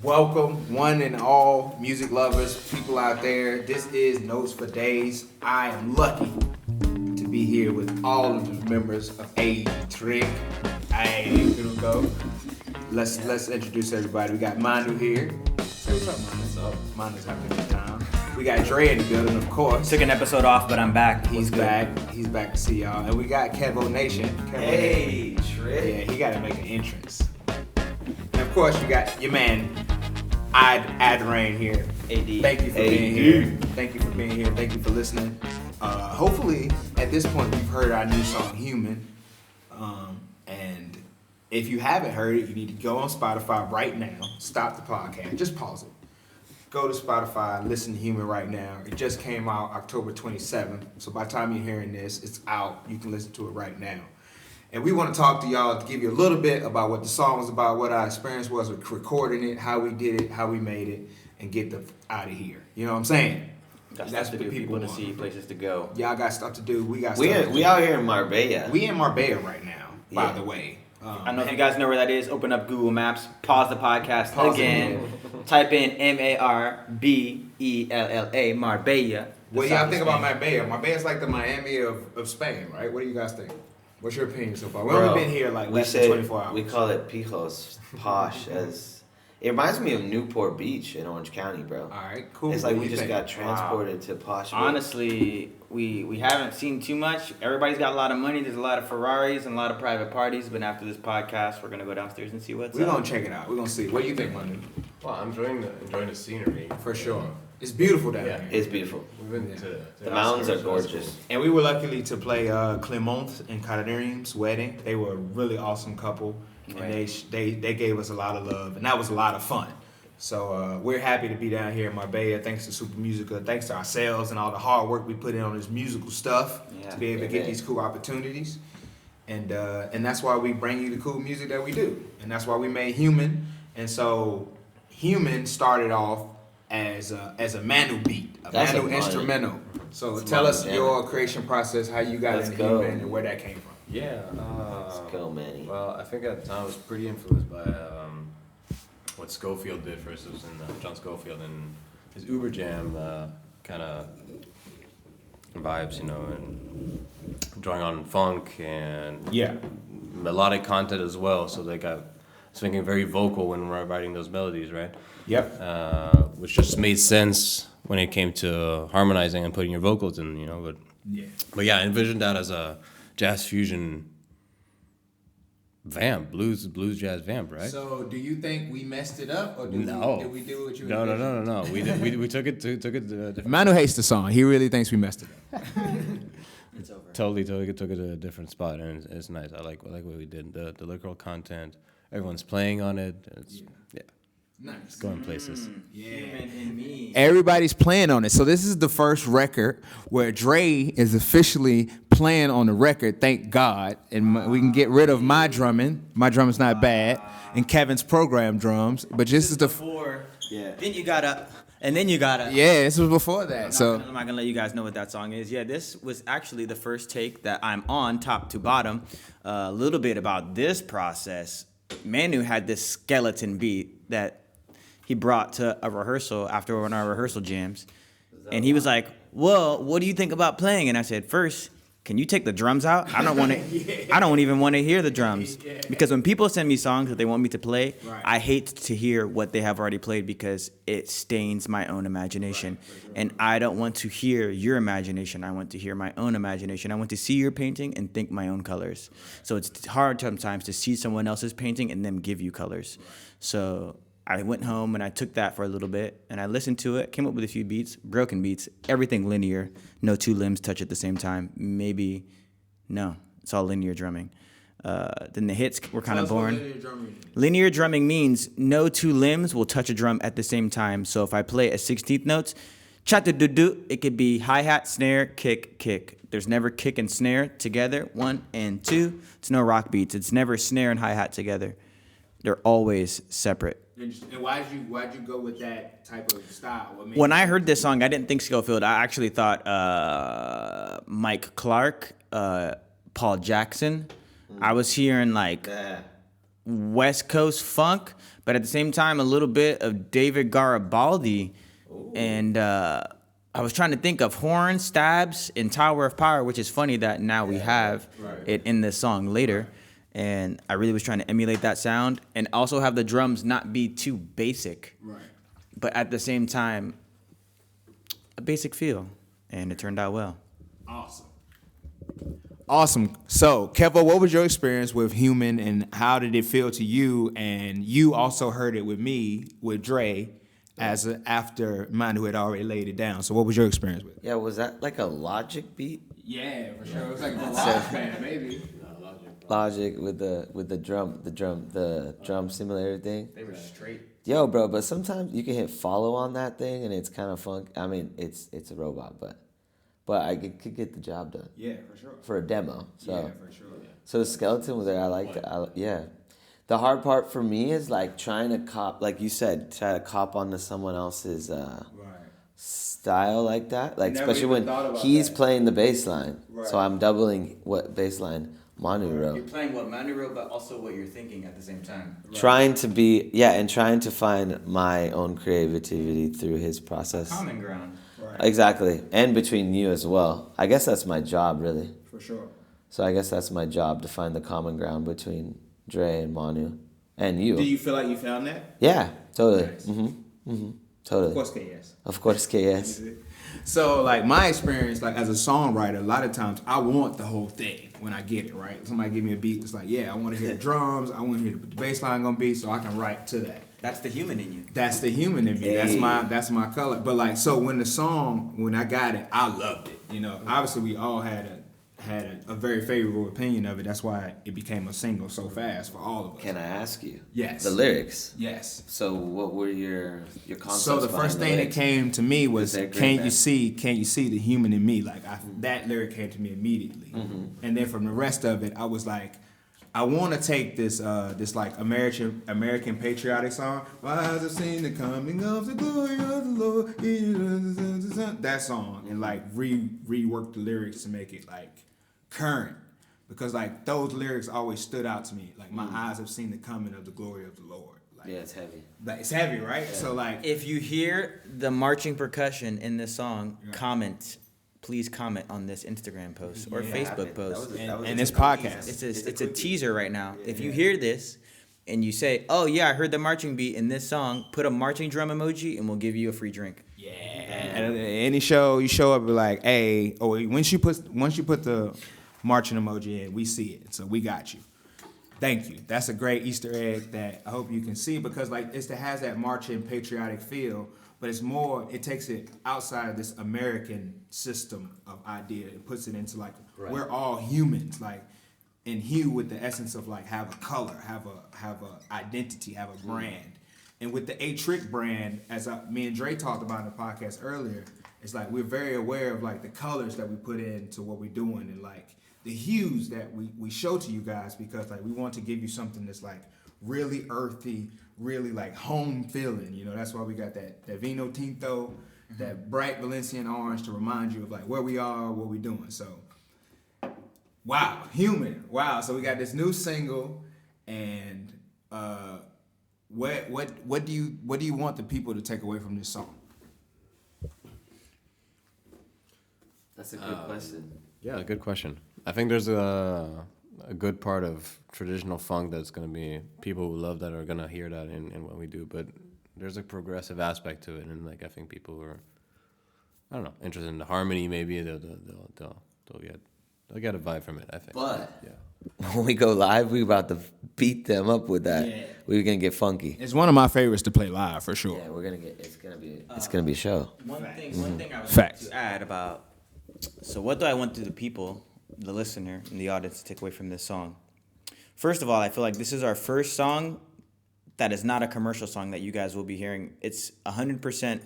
Welcome, one and all music lovers, people out there. This is Notes for Days. I am lucky to be here with all of the members of A-Trick. Hey, here we go. Let's introduce everybody. We got Manu here. Say what's up, Manu. What's up? Manu's having a good time. We got Dre in the building, of course. Took an episode off, but I'm back. He's back. He's back to see y'all. And we got Kevo Nation. Hey, Trick. Yeah, he got to make an entrance. And of course, you got your man, Adrain here. AD. Thank you for being here. Thank you for being here. Thank you for listening. Hopefully, at this point, we've heard our new song, Hueman. And if you haven't heard it, you need to go on Spotify right now. Stop the podcast. Just pause it. Go to Spotify, listen to Hueman right now. It just came out October 27th. So by the time you're hearing this, it's out. You can listen to it right now. And we want to talk to y'all to give you a little bit about what the song was about, what our experience was with recording it, how we did it, how we made it, and get the out of here. You know what I'm saying? Got stuff to do, people to see, places to go. Y'all got stuff to do. We got stuff to do. We out here in Marbella. We in Marbella right now, by the way. I don't know if you guys know where that is. Open up Google Maps, pause the podcast again, type in Marbella, Marbella. What do y'all think about Marbella? Marbella's like the Miami of Spain, right? What do you guys think? What's your opinion so far? We've only been here like less than 24 hours. We call it Pijos, posh, as it reminds me of Newport Beach in Orange County, bro. All right, cool. It's like we just got transported to posh. Honestly, we haven't seen too much. Everybody's got a lot of money. There's a lot of Ferraris and a lot of private parties. But after this podcast, we're gonna go downstairs and see what's up. We're gonna check it out. We're gonna see. What do you think, Manu? Well, I'm enjoying the scenery. For sure. It's beautiful down here. It's beautiful. We've been to The mountains are gorgeous. And we were lucky to play Clement and Karim's wedding. They were a really awesome couple, and they gave us a lot of love, and that was a lot of fun. So we're happy to be down here in Marbella. Thanks to Super Musica, thanks to ourselves and all the hard work we put in on this musical stuff to be able to get these cool opportunities. And that's why we bring you the cool music that we do, and that's why we made Hueman. And so Hueman started off as a Manu beat, Manu instrumental. So tell us your creation process, how you got into Hueman and where that came from. Yeah. Let's go, Manny. Well, I think at the time I was pretty influenced by what Schofield did first. It was in John Schofield and his Uber Jam kind of vibes, you know, and drawing on funk and melodic content as well. So I was thinking very vocal when we're writing those melodies, right? Yep. Which just made sense when it came to harmonizing and putting your vocals in, you know. But yeah, I envisioned that as a jazz fusion vamp, blues jazz vamp, right? So do you think we messed it up, or did we do what you? No. We took it different. Manu hates the song. He really thinks we messed it up. It's over. Totally took it to a different spot, and it's nice. I like what we did. The lyrical content, everyone's playing on it. It's Nice. It's going places. Hueman and me. Everybody's playing on it. So this is the first record where Dre is officially playing on the record, thank God. And we can get rid of my drumming. My drumming's not bad. And Kevin's program drums. But this is the... Before. Yeah. Then you gotta. And then you gotta. Yeah, this was before that. I'm not gonna let you guys know what that song is. Yeah, this was actually the first take that I'm on, top to bottom. A little bit about this process. Manu had this skeleton beat that he brought to a rehearsal after one of our rehearsal jams. And he was like, well, what do you think about playing? And I said, first, can you take the drums out? I don't want to. I don't even want to hear the drums. Because when people send me songs that they want me to play, I hate to hear what they have already played because it stains my own imagination. And I don't want to hear your imagination. I want to hear my own imagination. I want to see your painting and think my own colors. So it's hard sometimes to see someone else's painting and them give you colors. So I went home and I took that for a little bit and I listened to it, came up with a few beats, broken beats, everything linear, no two limbs touch at the same time. No, it's all linear drumming. Then the hits were kind of boring. Linear drumming means no two limbs will touch a drum at the same time. So if I play a 16th notes, cha-do-do-do, it could be hi-hat, snare, kick, kick. There's never kick and snare together, 1 and 2. It's no rock beats. It's never snare and hi-hat together. They're always separate. And why'd you go with that type of style? When I heard this song, I didn't think Schofield. I actually thought Mike Clark, Paul Jackson. I was hearing like West Coast funk, but at the same time a little bit of David Garibaldi. Ooh. And I was trying to think of horns, stabs, and Tower of Power, which is funny that now we have it in this song later. Right. And I really was trying to emulate that sound and also have the drums not be too basic, right? But at the same time, a basic feel, and it turned out well. Awesome. So, Kevo, what was your experience with Hueman, and how did it feel to you? And you also heard it with me, with Dre, after Manu had already laid it down. So, what was your experience with it? Yeah, was that like a Logic beat? Yeah, for sure. It was like a Laroche band, maybe. Logic with the drum simulator thing. They were straight. Yo, bro, but sometimes you can hit follow on that thing and it's kind of fun. I mean, it's a robot, but I could get the job done. Yeah, for sure. For a demo. So, yeah, for sure. Yeah. So the skeleton was there. I liked it. Yeah. The hard part for me is like trying to like you said, try to cop onto someone else's style like that. Like especially when he's playing the bass line. Right. So I'm doubling what bass line Manu wrote. You're playing what Manu wrote, but also what you're thinking at the same time. Right. Trying to find my own creativity through his process. Common ground. Right. Exactly. And between you as well. I guess that's my job, really. For sure. So I guess that's my job, to find the common ground between Dre and Manu and you. Do you feel like you found that? Yeah, totally. Nice. Totally. Of course, KS. Of course, KS. So, like, my experience, like, as a songwriter, a lot of times I want the whole thing when I get it, right? Somebody give me a beat, it's like, yeah, I want to hear the drums, I want to hear the bass line gonna be, so I can write to that. That's the human in you. That's the human in me. Hey. That's my color. But, like, so when I got it, I loved it. You know, obviously we all had a very favorable opinion of it. That's why it became a single so fast for all of us. Can I ask you? Yes. The lyrics. Yes. So what were your concepts? So the first thing that came to me was, "Can't you see the human in me?" Like that lyric came to me immediately, and then from the rest of it, I was like, I want to take this like American patriotic song. Eyes have seen the coming of the glory of the Lord. That song, and like rework the lyrics to make it like current, because like those lyrics always stood out to me. Like, my eyes have seen the coming of the glory of the Lord. Like, yeah, it's heavy. Like, it's heavy, right? Yeah. So like, if you hear the marching percussion in this song, please comment on this Instagram post or Facebook post and this podcast. It's a teaser right now. Yeah. If you hear this and you say, "Oh yeah, I heard the marching beat in this song," put a marching drum emoji and we'll give you a free drink. Yeah. And any show you show up like, "Hey," or once you put the marching emoji in, we see it. So we got you. Thank you. That's a great Easter egg that I hope you can see, because like it has that marching patriotic feel. But it's more, it takes it outside of this American system of idea and puts it into like, we're all humans, like, and hue with the essence of like, have a color, have a identity, have a brand. And with the A-Trick brand, as me and Dre talked about in the podcast earlier, it's like we're very aware of like the colors that we put into what we're doing, and like the hues that we show to you guys, because like we want to give you something that's like really earthy, really like home feeling. You know, that's why we got that Vino Tinto, that bright Valencian orange to remind you of like where we are, what we're doing. So, wow, Hueman. Wow. So we got this new single, and what do you want the people to take away from this song? That's a good question. Yeah, good question. I think there's a good part of traditional funk that's going to be people who love that are going to hear that in what we do, but there's a progressive aspect to it, and like I think people who are, I don't know, interested in the harmony, maybe they'll get a vibe from it, I think. But when we go live, we're about to beat them up with that. Yeah. We're gonna get funky. It's one of my favorites to play live for sure. Yeah, it's gonna be a show. One thing I would like to add about, so what do I want the people, the listener and the audience, to take away from this song? First of all, I feel like this is our first song that is not a commercial song that you guys will be hearing. It's 100%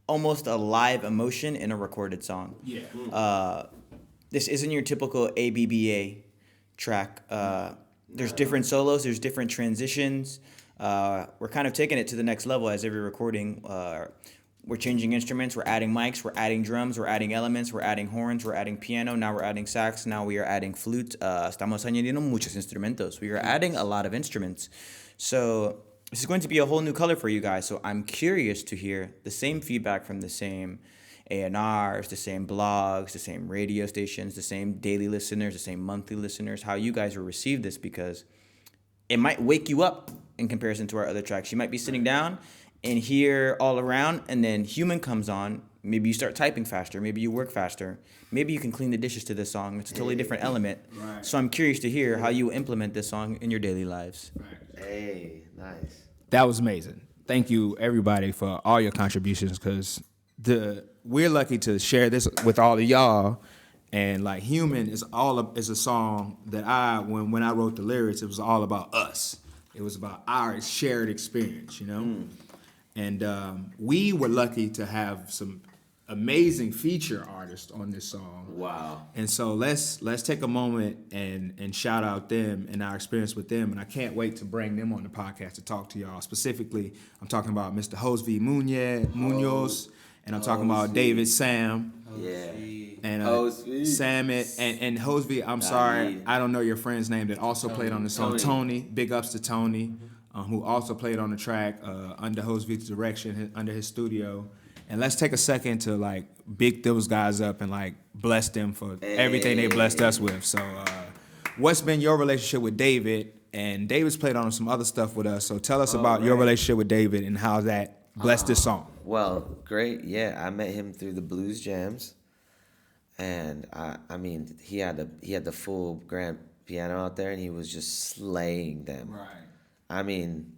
almost a live emotion in a recorded song. Yeah. This isn't your typical ABBA track. There's different solos, there's different transitions. We're kind of taking it to the next level as every recording. We're changing instruments. We're adding mics. We're adding drums. We're adding elements. We're adding horns. We're adding piano. Now we're adding sax. Now we are adding flute. Estamos añadiendo muchos instrumentos. We are adding a lot of instruments. So this is going to be a whole new color for you guys. So I'm curious to hear the same feedback from the same A&Rs, the same blogs, the same radio stations, the same daily listeners, the same monthly listeners, how you guys will receive this, because it might wake you up in comparison to our other tracks. You might be sitting down and hear All Around, and then Hueman comes on. Maybe you start typing faster. Maybe you work faster. Maybe you can clean the dishes to this song. It's a totally different element. Right. So I'm curious to hear how you implement this song in your daily lives. Hey, nice. That was amazing. Thank you, everybody, for all your contributions, because we're lucky to share this with all of y'all. And like Hueman is a song that when I wrote the lyrics, it was all about us. It was about our shared experience, you know? And we were lucky to have some amazing feature artists on this song. Wow. And so let's take a moment and shout out them and our experience with them. And I can't wait to bring them on the podcast to talk to y'all. Specifically, I'm talking about Mr. Josvi Munoz, and I'm talking about David Sam. Yeah. And Sam and Josvi, I'm sorry, I don't know your friend's name that also played on the song. Tony. Big ups to Tony, who also played on the track under Josvi's direction, under his studio. And let's take a second to like big those guys up and like bless them for everything they blessed us with. So what's been your relationship with David? And David's played on some other stuff with us. So tell us about your relationship with David and how that blessed this song. Well, great. Yeah, I met him through the blues jams. And I mean, he had the full grand piano out there, and he was just slaying them. Right. I mean,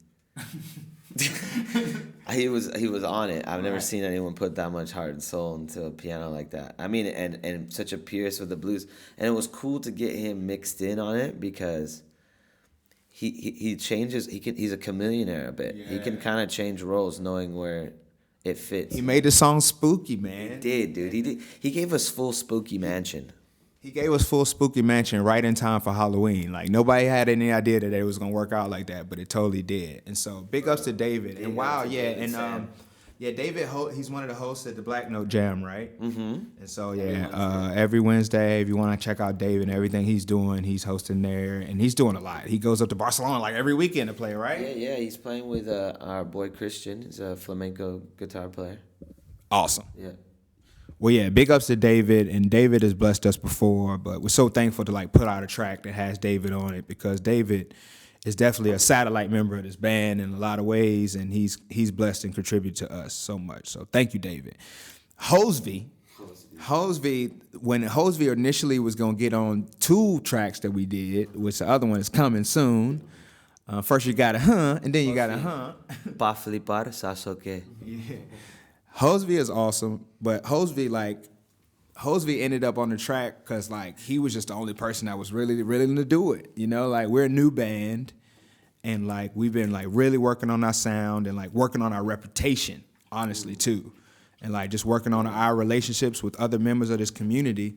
he was on it. I've never seen anyone put that much heart and soul into a piano like that. I mean, and such a purist with the blues. And it was cool to get him mixed in on it because he changes. He's a chameleon a bit. Yeah. He can kind of change roles, knowing where it fits. He made the song spooky, man. He did, dude. He did. He gave us full Spooky Mansion. He gave us full Spooky Mansion right in time for Halloween. Like, nobody had any idea that it was going to work out like that, but it totally did. And so, big ups to David. And wow, yeah. And David, he's one of the hosts at the Black Note Jam, right? Mm-hmm. And so, every Wednesday, if you want to check out David and everything he's doing, he's hosting there. And he's doing a lot. He goes up to Barcelona like every weekend to play, right? Yeah. He's playing with our boy Christian. He's a flamenco guitar player. Awesome. Yeah. Well, yeah, big ups to David, and David has blessed us before, but we're so thankful to like put out a track that has David on it, because David is definitely a satellite member of this band in a lot of ways, and he's blessed and contributed to us so much. So thank you, David. Josvi, when Josvi initially was gonna get on 2 tracks that we did, which the other one is coming soon. First you got a and then you got a Pa flipar, sasoke. Yeah. Josvi is awesome, but Josvi ended up on the track because like he was just the only person that was really willing to do it. You know, like we're a new band, and like we've been like really working on our sound and like working on our reputation, honestly too, and like just working on our relationships with other members of this community.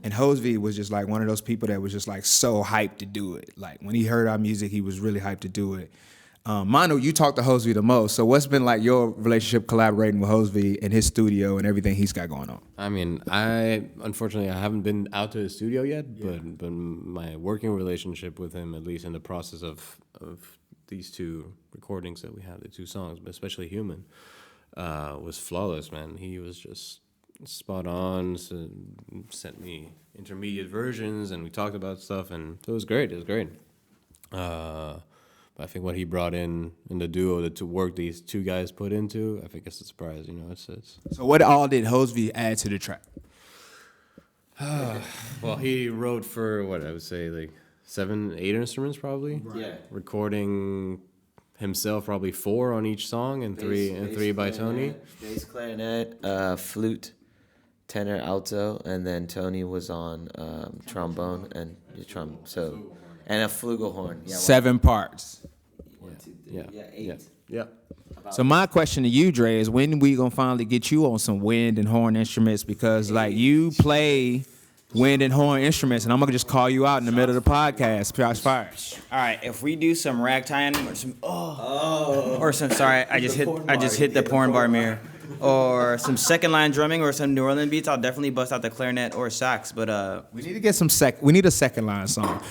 And Josvi was just like one of those people that was just like so hyped to do it. Like when he heard our music, he was really hyped to do it. Manu, you talk to Josvi the most, so what's been like your relationship collaborating with Josvi in his studio and everything he's got going on? I mean, unfortunately I haven't been out to the studio yet, but my working relationship with him, at least in the process of these 2 recordings that we have, the 2 songs, but especially Hueman, was flawless, man. He was just spot on, sent me intermediate versions, and we talked about stuff, and it was great. I think what he brought in the duo, the work these 2 guys put into, I think it's a surprise. You know, it's. So what all did Josvi add to the track? Well, he wrote for what I would say like 7, 8 instruments probably. Right. Yeah. Recording himself probably 4 on each song, and three by Tony. Bass clarinet, flute, tenor, alto, and then Tony was on trombone and and a flugelhorn. Yeah, 7 parts. 1, 2, 3. Yeah, 8. Yeah. So my question to you, Dre, is when we gonna finally get you on some wind and horn instruments? Because like you play wind and horn instruments, and I'm gonna just call you out in the middle of the podcast. Shots fired. All right, if we do some ragtime or some or some, sorry, I just hit the porn bar mirror. or some second line drumming or some New Orleans beats, I'll definitely bust out the clarinet or sax. But we need to get some we need a second line song.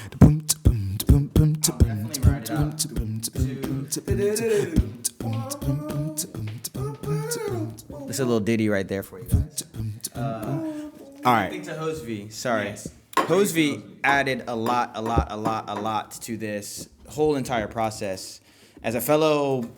it's a little ditty right there for you guys. All right. Think to Hosevy. Sorry. Yes. Hosevy added a lot to this whole entire process. As a fellow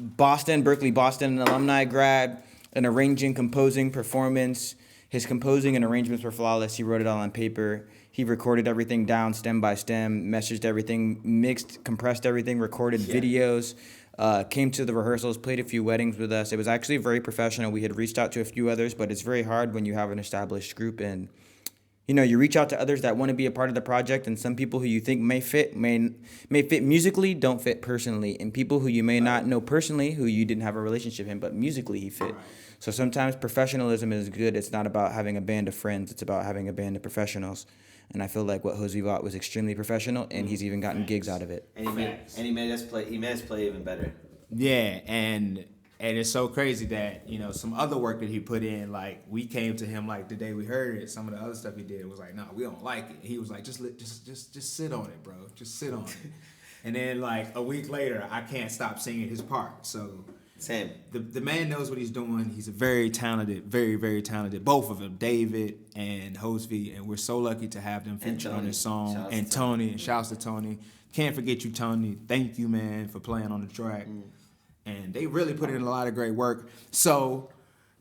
Berkeley, Boston alumni grad, an arranging, composing, performance, his composing and arrangements were flawless. He wrote it all on paper. He recorded everything down stem by stem, messaged everything, mixed, compressed everything, recorded videos, came to the rehearsals, played a few weddings with us. It was actually very professional. We had reached out to a few others, but it's very hard when you have an established group and you reach out to others that want to be a part of the project, and some people who you think may fit musically don't fit personally, and people who you may not know personally, who you didn't have a relationship with, but musically he fit. So sometimes professionalism is good. It's not about having a band of friends. It's about having a band of professionals. And I feel like what Hosevy bought was extremely professional, and he's even gotten gigs out of it. And he made us play even better. Yeah, and it's so crazy that, some other work that he put in, like, we came to him, like, the day we heard it, some of the other stuff he did was like, no, we don't like it. He was like, just sit on it, bro. Just sit on it. And then, like, a week later, I can't stop singing his part. So, same. The man knows what he's doing. He's a very talented, very, very talented, both of them, David and Hosevy, and we're so lucky to have them featured on this song. And Tony, and shouts to Tony. Can't forget you, Tony. Thank you, man, for playing on the track. And they really put in a lot of great work. So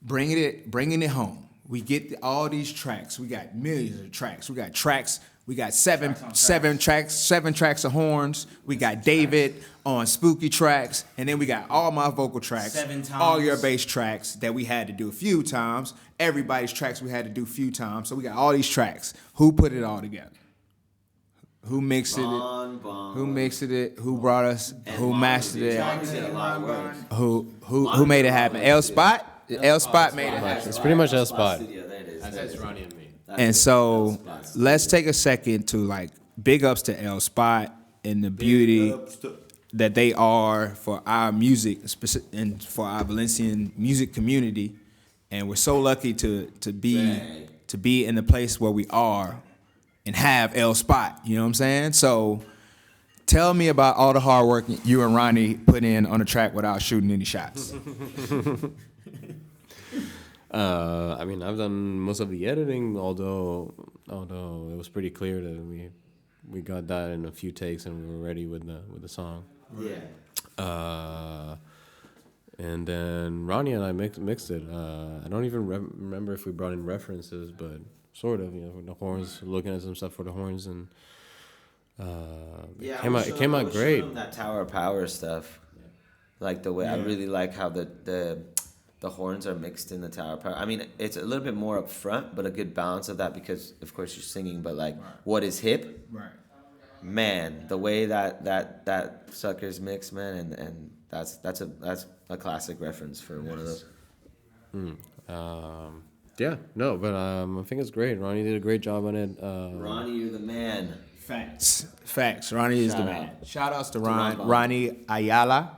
bringing it home. We get all these tracks. We got millions of tracks. We got seven tracks of horns. We got David on spooky tracks, and then we got all my vocal tracks, 7 times. All your bass tracks that we had to do a few times. Everybody's tracks we had to do a few times. So we got all these tracks. Who put it all together? Who mixed it? Who mixed it? Who brought us? Who mastered it? Who made it happen? L Spot? L Spot made it happen. It's pretty much L Spot. That's Ronnie and me. And so let's take a second to, like, big ups to L Spot and the beauty that they are for our music and for our Valencian music community. And we're so lucky to be in the place where we are and have L Spot, you know what I'm saying? So tell me about all the hard work you and Ronnie put in on the track without shooting any shots. I've done most of the editing, although it was pretty clear that we got that in a few takes and we were ready with the song. Yeah. And then Ronnie and I mixed it. I don't even remember if we brought in references, but sort of, the horns, looking at some stuff for the horns, and it came out great. That Tower of Power stuff, like the way I really like how the horns are mixed in the Tower of Power. I mean, it's a little bit more up front, but a good balance of that because, of course, you're singing. But like, what is hip? Right. Man, the way that sucker's mix, man, and that's a classic reference for one of those. I think it's great. Ronnie did a great job on it. Ronnie, you're the man. Facts. Ronnie is the man. Shout outs to Ronnie Ayala.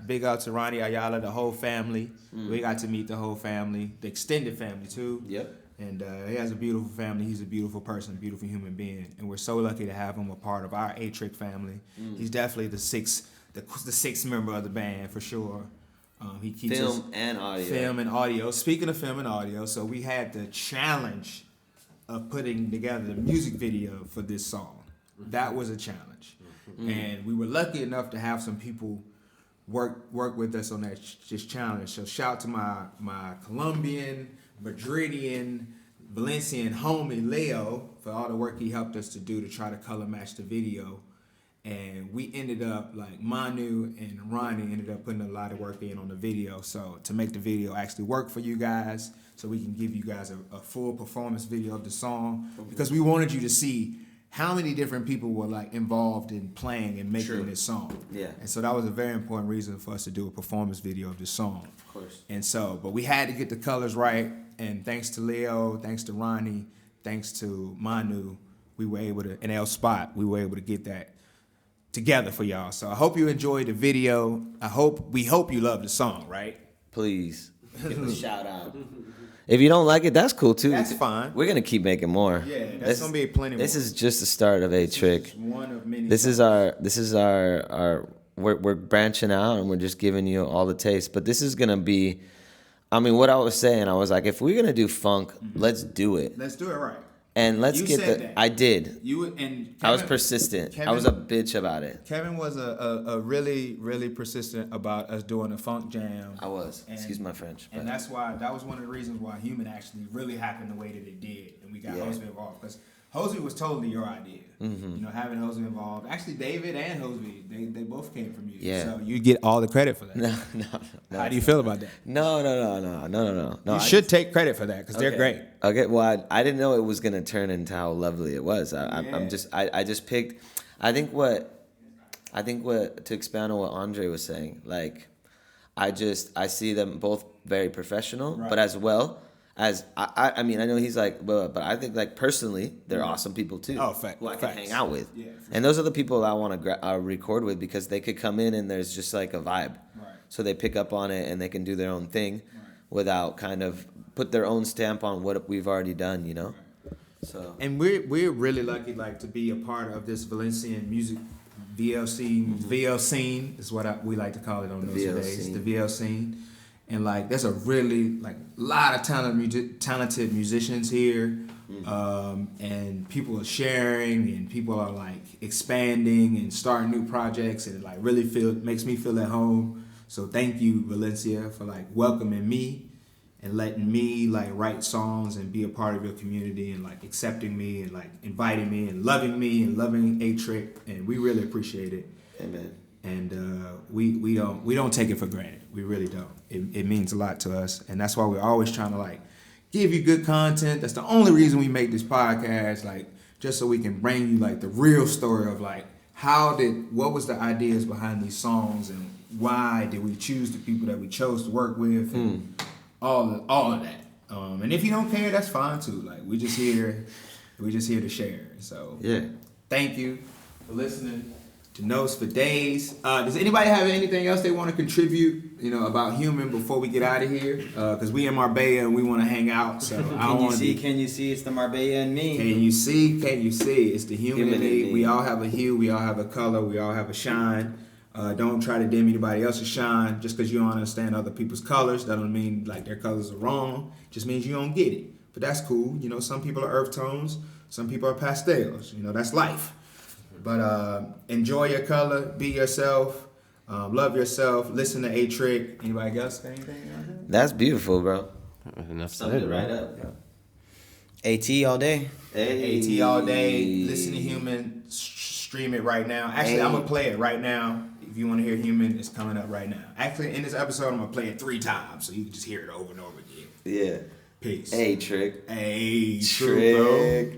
Big out to Ronnie Ayala, the whole family. We got to meet the whole family, the extended family too. Yep. And he has a beautiful family. He's a beautiful person, beautiful human being, and we're so lucky to have him a part of our A-Trick family. He's definitely the sixth member of the band for sure. He keeps film and audio. Speaking of film and audio, so we had the challenge of putting together the music video for this song. That was a challenge, and we were lucky enough to have some people work with us on this challenge. So shout out to my Colombian, Madridian, Valencian homie Leo for all the work he helped us to do to try to color match the video. And we ended up, like, Manu and Ronnie ended up putting a lot of work in on the video. So to make the video actually work for you guys, so we can give you guys a full performance video of the song, because we wanted you to see how many different people were, like, involved in playing and making this song. Yeah. And so that was a very important reason for us to do a performance video of this song. Of course. And so, but we had to get the colors right. And thanks to Leo, thanks to Ronnie, thanks to Manu, we were able to, and L Spot, we were able to get that together for y'all. So I hope you enjoyed the video. We hope you love the song, right? please give a shout out. If you don't like it, that's cool too. That's fine. We're gonna keep making more. Yeah, that's gonna be plenty more. This is just the start of A-Trick. One of many. This is our we're branching out and we're just giving you all the taste. But this is gonna be, I mean, what I was saying, I was like, if we're gonna do funk, let's do it. Let's do it right. And let's You get said the. that. I did. You and Kevin, I was persistent. I was a bitch about it. Kevin was a really, really persistent about us doing a funk jam. I was. Excuse my French. And but- that's why, that was one of the reasons why Hueman actually really happened the way that it did. And we got Hosey involved. Because Hosey was totally your idea. Mm-hmm. You know, having Hosey involved. Actually, David and Hosey, they both came from you. Yeah. So you get all the credit for that. No. How do you feel about that? No. You should take credit for that because they're great. Okay, well, I didn't know it was gonna turn into how lovely it was. I just picked. I think what to expand on what Andre was saying, like, I see them both very professional, but as well as I mean, I know he's like, but I think, like, personally, they're awesome people too. Oh, fact. Who I can hang out with. Yeah, and those are the people I want to record with, because they could come in and there's just like a vibe. Right. So they pick up on it and they can do their own thing without kind of put their own stamp on what we've already done, you know? So. And we're really lucky, like, to be a part of this Valencian music VL scene is what we like to call it on those days. The VL scene. And, like, there's a really, like, lot of talented musicians here. And people are sharing, and people are, like, expanding and starting new projects, and it, like, really makes me feel at home. So thank you, Valencia, for, like, welcoming me and letting me, like, write songs and be a part of your community, and, like, accepting me and, like, inviting me and loving A-Trick, and we really appreciate it. Amen. And we don't take it for granted. We really don't. It means a lot to us, and that's why we're always trying to, like, give you good content. That's the only reason we make this podcast, like, just so we can bring you, like, the real story of, like, what was the ideas behind these songs, and why did we choose the people that we chose to work with, and all of that. And if you don't care, that's fine too. Like, we just here to share. So yeah, thank you for listening to Notes for Days. Does anybody have anything else they want to contribute, you know, about Hueman before we get out of here? Because we in Marbella and we want to hang out. So I don't want to. Can you see? It's the Marbella and me. Can you see? It's the Hueman and me. me. We all have a hue. We all have a color. We all have a shine. Don't try to dim anybody else's shine. Just because you don't understand other people's colors, that don't mean, like, their colors are wrong. Just means you don't get it. But that's cool. You know, some people are earth tones. Some people are pastels. You know, that's life. But enjoy your color. Be yourself. Love yourself. Listen to A-Trick. Anybody else got anything? that's beautiful, bro. Enough Summed it said, right right? up. AT all day. AT all day. Listen to Hueman. Stream it right now. Actually, I'm going to play it right now. If you want to hear Hueman, it's coming up right now. Actually, in this episode, I'm going to play it 3 times, so you can just hear it over and over again. Yeah. Peace. A-Trick. A-Trick, bro.